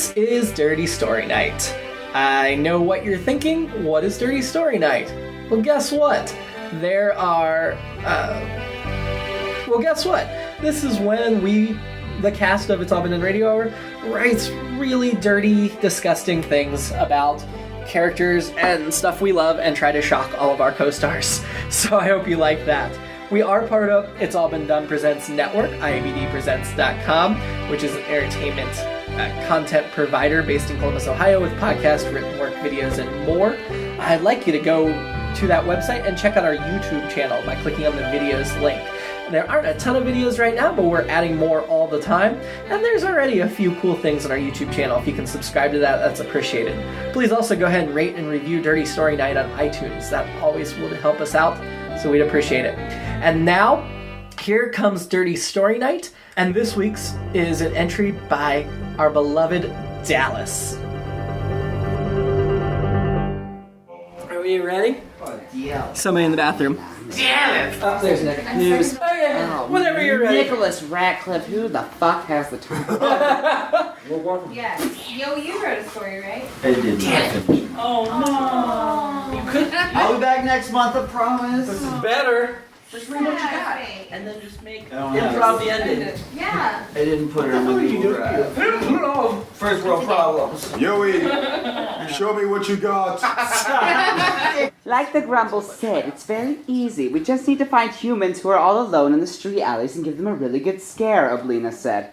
This is Dirty Story Night. I know what you're thinking. What is Dirty Story Night? Well, guess what? Guess what? This is when the cast of It's All Been in Radio Hour, writes really dirty, disgusting things about characters and stuff we love and try to shock all of our co-stars. So I hope you like that. We are part of It's All Been Done Presents Network, IABDpresents.com, which is an entertainment content provider based in Columbus, Ohio, with podcasts, written work, videos, and more. I'd like you to go to that website and check out our YouTube channel by clicking on the videos link. There aren't a ton of videos right now, but we're adding more all the time, and there's already a few cool things on our YouTube channel. If you can subscribe to that, that's appreciated. Please also go ahead and rate and review Dirty Story Night on iTunes. That always would help us out, so we'd appreciate it. And now, here comes Dirty Story Night, and this week's is an entry by our beloved Dallas. Are we ready? Oh, yeah. Somebody in the bathroom. Damn it! Oh, there's Nick. News. Okay, whenever you're ready. Nicholas Ratcliffe, who the fuck has the time? Yes. Yo, you wrote a story, right? I did not. Oh no. You could. I'll be back next month, I promise. This is better. Just read what you got. And then just make improv the ending. Yeah. I didn't put it on my Google Drive. First world problems. Yoey, show me what you got. Like the Grumble said, it's very easy. We just need to find humans who are all alone in the street alleys and give them a really good scare, Oblina said.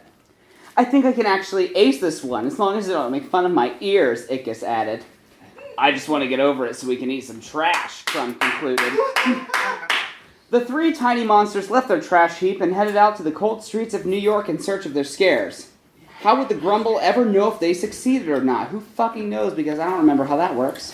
I think I can actually ace this one, as long as they don't make fun of my ears, Ickis added. I just want to get over it so we can eat some trash, Crumb concluded. The three tiny monsters left their trash heap and headed out to the cold streets of New York in search of their scares. How would the Grumble ever know if they succeeded or not? Who fucking knows, because I don't remember how that works.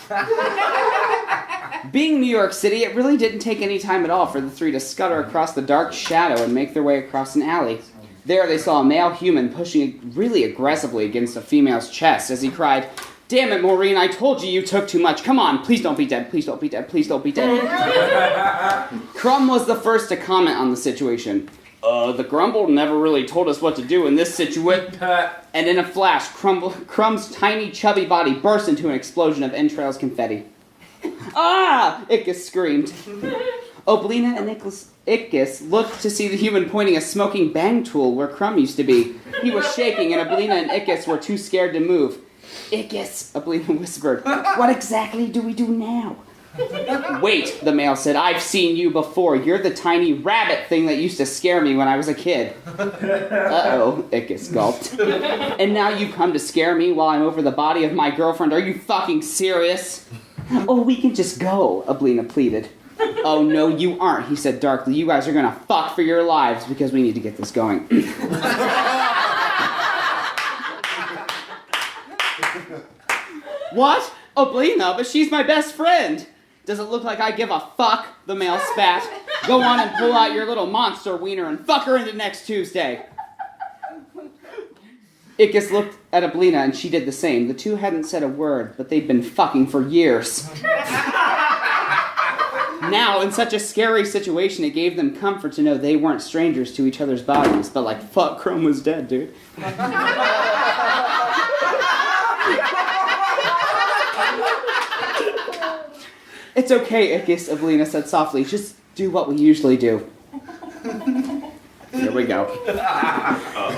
Being New York City, it really didn't take any time at all for the three to scutter across the dark shadow and make their way across an alley. There they saw a male human pushing really aggressively against a female's chest as he cried, "Damn it, Maureen, I told you took too much. Come on, please don't be dead, please don't be dead, please don't be dead." Crumb was the first to comment on the situation. The Grumble never really told us what to do in this situation. And in a flash, Crumb's tiny, chubby body burst into an explosion of entrails confetti. Ah! Ickis screamed. Oblina and Ickis looked to see the human pointing a smoking bang tool where Crumb used to be. He was shaking, and Oblina and Ickis were too scared to move. "Ickis," Oblina whispered, "what exactly do we do now?" "Wait," the male said, "I've seen you before. You're the tiny rabbit thing that used to scare me when I was a kid." "Uh-oh," Ickis gulped. "And now you come to scare me while I'm over the body of my girlfriend. Are you fucking serious?" "Oh, we can just go," Oblina pleaded. "Oh, no, you aren't," he said darkly. "You guys are gonna fuck for your lives because we need to get this going." "What? Oblina, but she's my best friend." "Does it look like I give a fuck?" the male spat. "Go on and pull out your little monster wiener and fuck her into next Tuesday." Ickis looked at Oblina and she did the same. The two hadn't said a word, but they'd been fucking for years. Now, in such a scary situation, it gave them comfort to know they weren't strangers to each other's bodies, but like, fuck, Crumb was dead, dude. "It's okay, Ickis," Oblina said softly. "Just do what we usually do." Here we go.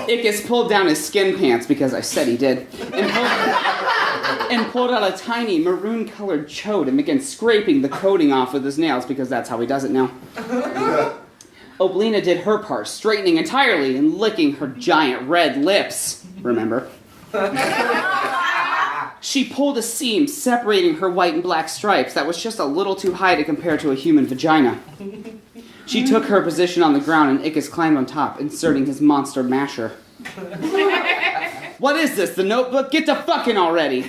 Ickis pulled down his skin pants, because I said he did, and pulled out a tiny maroon-colored chode and began scraping the coating off with his nails, because that's how he does it now. Oblina did her part, straightening entirely and licking her giant red lips. Remember? She pulled a seam separating her white and black stripes that was just a little too high to compare to a human vagina. She took her position on the ground and Ickis climbed on top, inserting his monster masher. "What is this, the Notebook? Get to fucking already!"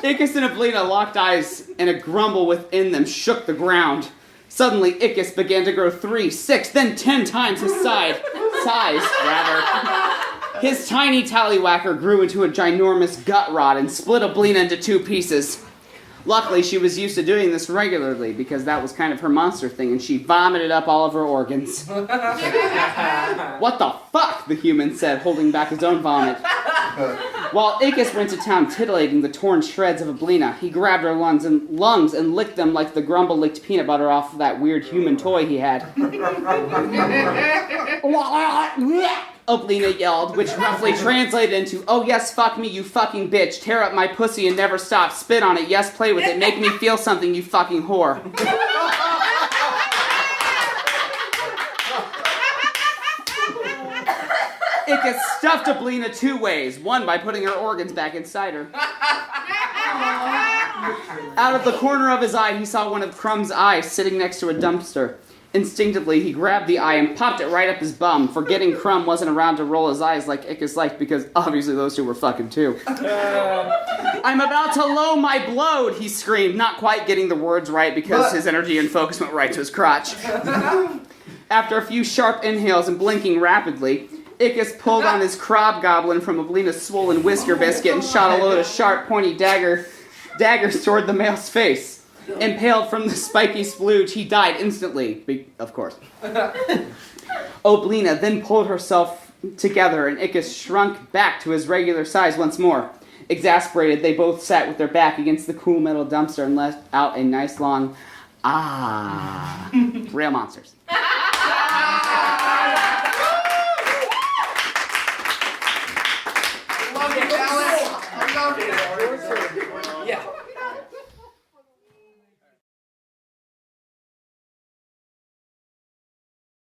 Ickis and Oblina locked eyes, and a grumble within them shook the ground. Suddenly, Ickis began to grow 3, 6, then 10 times his size. His tiny tallywhacker grew into a ginormous gut rod and split Oblina into 2 pieces. Luckily, she was used to doing this regularly because that was kind of her monster thing, and she vomited up all of her organs. What the fuck, the human said, holding back his own vomit. While Ickis went to town titillating the torn shreds of Ablina, he grabbed her lungs and licked them like the Grumble licked peanut butter off of that weird human toy he had. Oblina yelled, which roughly translated into, "Oh yes, fuck me, you fucking bitch. Tear up my pussy and never stop. Spit on it. Yes, play with it. Make me feel something, you fucking whore." Ickis stuffed Oblina 2 ways. One, by putting her organs back inside her. Out of the corner of his eye, he saw one of Crumb's eyes sitting next to a dumpster. Instinctively, he grabbed the eye and popped it right up his bum, forgetting Crumb wasn't around to roll his eyes like Ickis liked, because obviously those two were fucking too. "I'm about to low my blowed," he screamed, not quite getting the words right because his energy and focus went right to his crotch. After a few sharp inhales and blinking rapidly, Ickis pulled on his crab goblin from Oblina's swollen whisker biscuit and shot a load of sharp, pointy daggers toward the male's face. Impaled from the spiky splooge, he died instantly. Of course. Oblina then pulled herself together, and Ickis shrunk back to his regular size once more. Exasperated, they both sat with their back against the cool metal dumpster and let out a nice long, "Ah." Rail monsters.